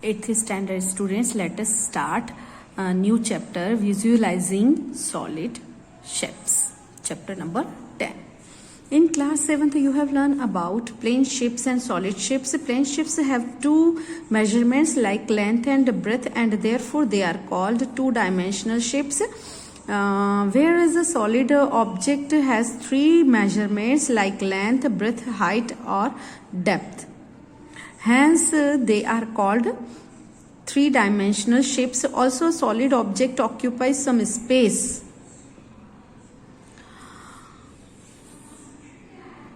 8th standard students, let us start a new chapter, visualizing solid shapes, chapter number 10. In class 7th you have learned about plane shapes and solid shapes. Plane shapes have two measurements like length and breadth, and therefore they are called two-dimensional shapes. Whereas a solid object has three measurements like length, breadth, height or depth. Hence they are called three-dimensional shapes. Also, solid object occupies some space.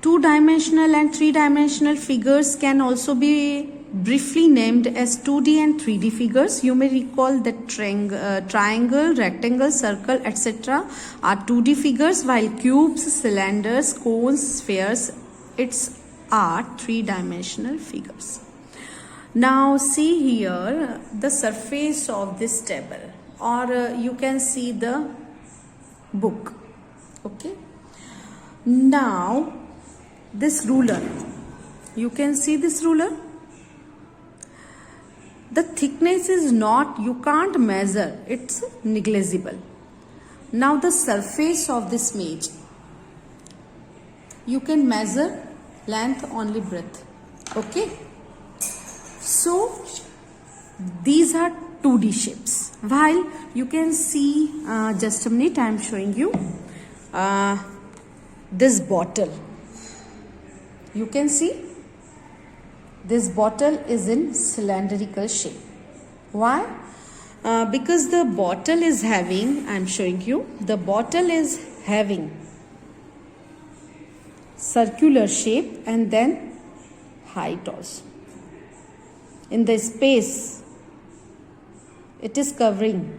Two-dimensional and three-dimensional figures can also be briefly named as 2D and 3D figures. You may recall that triangle, rectangle, circle, etc. are 2D figures, while cubes, cylinders, cones, spheres, are three-dimensional figures. Now see here the surface of this table, or you can see the book. Okay. Now this ruler, you can see this ruler. The thickness is not, you can't measure, it's negligible. Now the surface of this image, you can measure length, only breadth. Okay. So these are 2D shapes, while you can see, just a minute, I am showing you this bottle. You can see this bottle is in cylindrical shape. Why? Because the bottle is having, I am showing you, the bottle is having circular shape and then height also. In the space it is covering.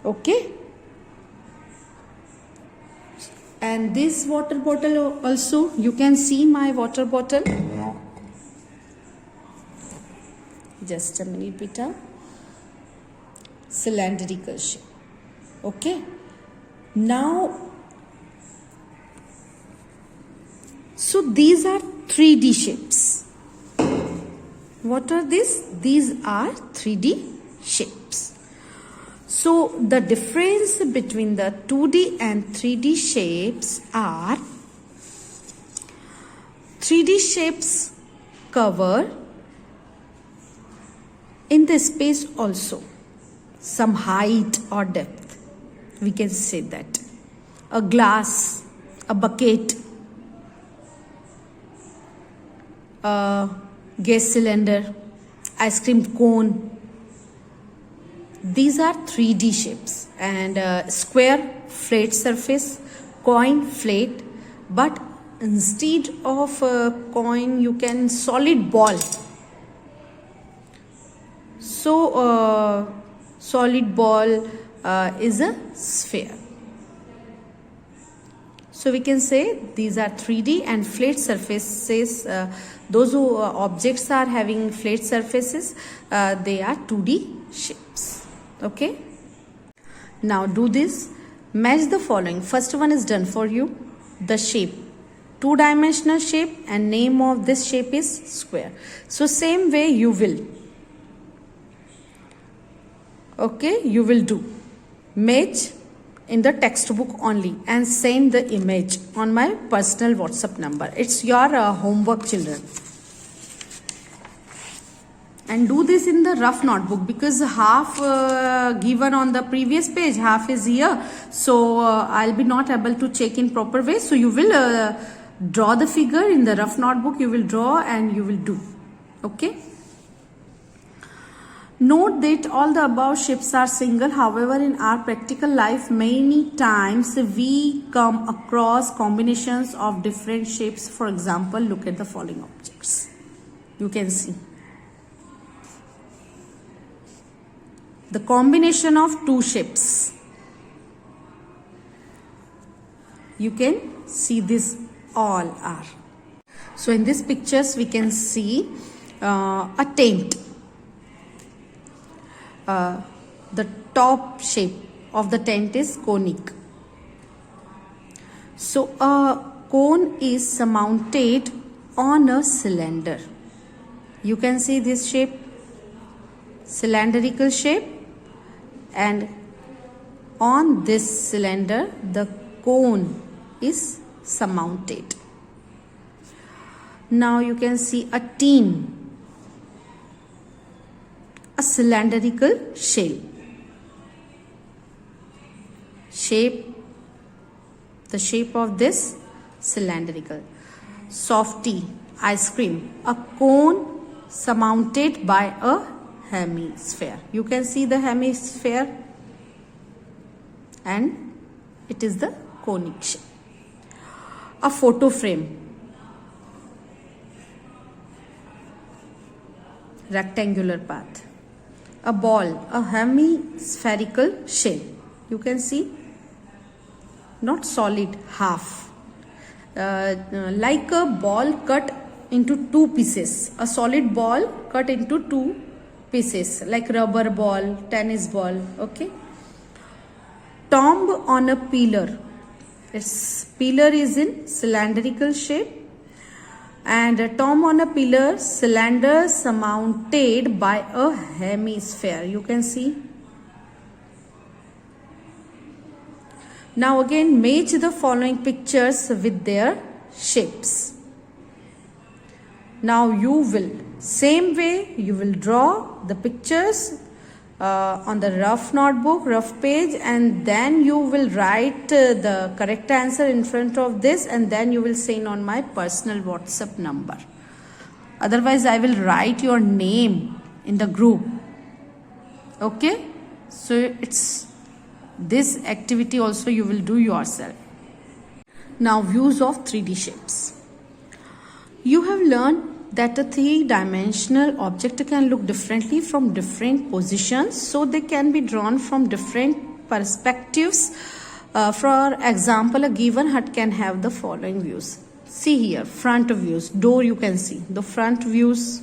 Okay. And this water bottle also, you can see my water bottle. Just a minute, beta. Cylindrical shape. Okay. Now, so these are 3D shapes. What are these? These are 3D shapes. So the difference between the 2D and 3D shapes are 3D shapes cover in the space also some height or depth. We can say that. A glass, a bucket, a gas cylinder, ice cream cone. These are 3D shapes, and square, flat surface, coin, flat, but instead of coin you can solid ball. So solid ball is a sphere. So we can say these are 3D and flat surfaces. Those who objects are having flat surfaces, they are 2D shapes. Okay. Now do this. Match the following. First one is done for you. The shape. Two-dimensional shape, and name of this shape is square. So same way you will. Okay. You will do. Match in the textbook only and send the image on my personal WhatsApp number. It's your homework, children. And do this in the rough notebook, because half given on the previous page, half is here. So I'll be not able to check in proper way. So you will draw the figure in the rough notebook. You will draw and you will do. Okay. Note that all the above shapes are single. However, in our practical life, many times we come across combinations of different shapes. For example, look at the following objects. You can see the combination of two shapes. You can see this all are. So in these pictures we can see a tent. The top shape of the tent is conic. So a cone is mounted on a cylinder. You can see this shape. cylindrical shape, and on this cylinder the cone is surmounted. Now you can see a tin, a cylindrical shell. The shape of this cylindrical. Softy, ice cream, a cone surmounted by a hemisphere. You can see the hemisphere, and it is the conic shape. A photo frame, rectangular path. A ball, a hemispherical shell. You can see, not solid, half, like a ball cut into two pieces, a solid ball cut into two pieces, like rubber ball, tennis ball. Okay. Tomb on a pillar. Its pillar is in cylindrical shape, and a tomb on a pillar, cylinder surmounted by a hemisphere. You can see. Now again match the following pictures with their shapes. Now you will, same way you will draw the pictures on the rough notebook, rough page, and then you will write the correct answer in front of this, and then you will send on my personal WhatsApp number. Otherwise I will write your name in the group. Okay, so it's this activity also you will do yourself. Now views of 3D shapes. You have learned that a three-dimensional object can look differently from different positions, so they can be drawn from different perspectives. For example, a given hut can have the following views. See here, front views, door you can see, the front views.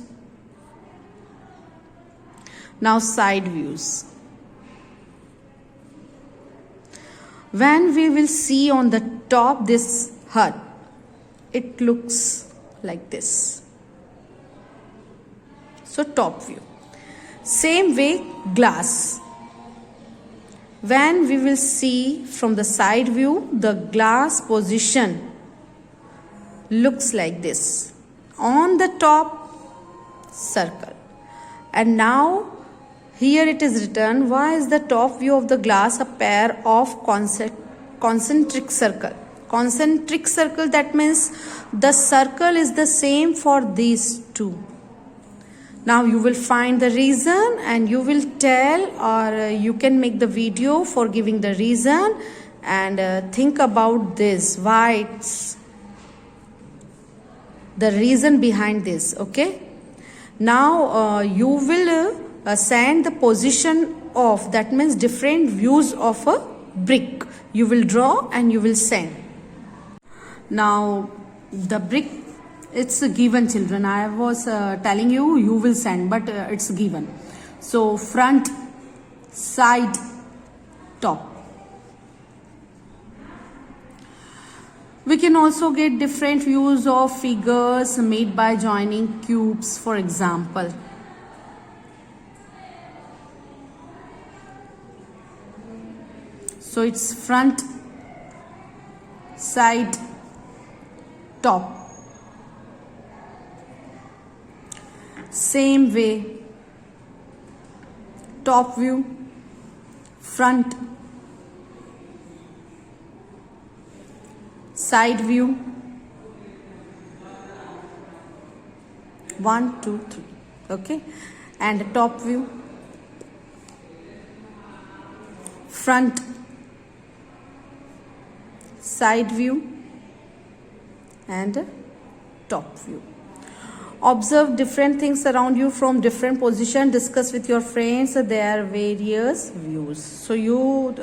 Now side views. When we will see on the top this hut, it looks like this. So top view. Same way glass. When we will see from the side view, the glass position looks like this. On the top, circle. And now here it is written, why is the top view of the glass a pair of concentric circle? Concentric circle, that means the circle is the same for these two. Now you will find the reason and you will tell, or you can make the video for giving the reason, and think about this, why it's the reason behind this. Okay. Now you will send the position of, that means different views of a brick. You will draw and you will send. Now the brick, it's given, children. I was telling you, you will send, but it's given. So front, side, top. We can also get different views of figures made by joining cubes, for example. So it's front, side, top. Same way, top view, front, side view, 1, 2, 3, okay, and top view, front, side view, and top view. Observe different things around you from different position. Discuss with your friends their various views. So you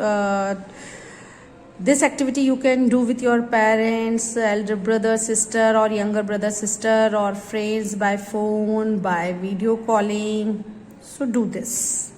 this activity you can do with your parents, elder brother, sister, or younger brother, sister, or friends by phone, by video calling. So do this.